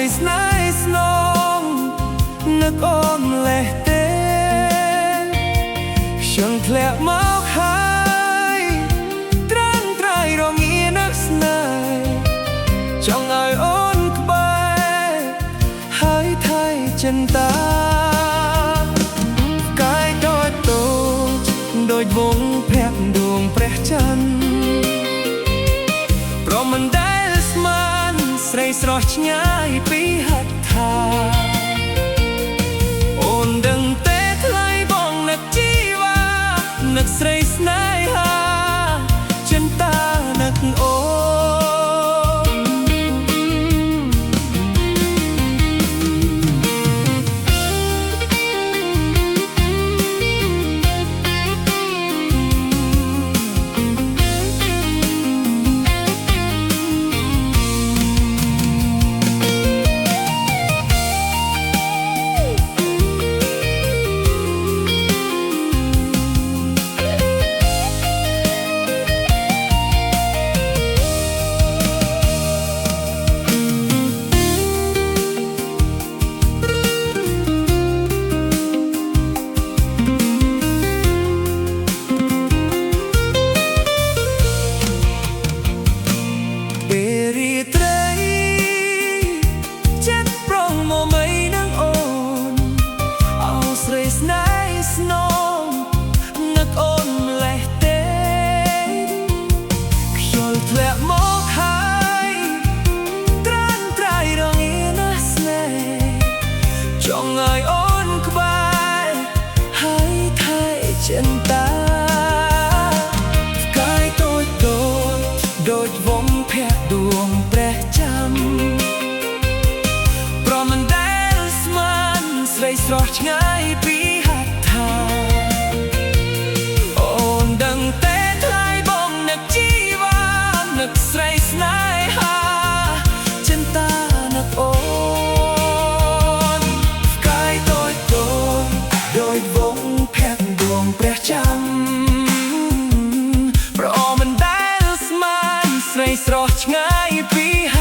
រីស្នេហ៍ស្នងនឹកអូនលេះទេខ្ញុំធ្លាក់មកហើយត្រាំត្រៃរងានឹកស្នេហ៍ចង់ឲ្យអូនក្បែរហើយថៃចិនតាកាយតូចតូចដូចវងភាក់ដួងព្រះច័ន្ទព្រមមិនដែលស្មានស្រីស្រស់ឆ្ងាយពីហត្ថាអូនដឹងទេថ្លៃបងនឹកជីវ៉ានឹកស្រីស្នេហាចិនតានឹកអូចិនតាផ្កាយតូចតូចដូចវងភាក់ដួងព្រះច័ន្ទព្រមមិនដែលស្មានស្រីស្រស់ឆ្ងាយពីហត្ថាអូនដឹងទេថ្លៃបងនឹកជីវ៉ានឹកស្រីស្នេហាចិនតានឹកអូនផ្កាយតូចតូចដូចវងភាក់ព្រះច័ន្ទប្រអមិនដែលស្មានស្រីស្រស់ឆ្ងាយពី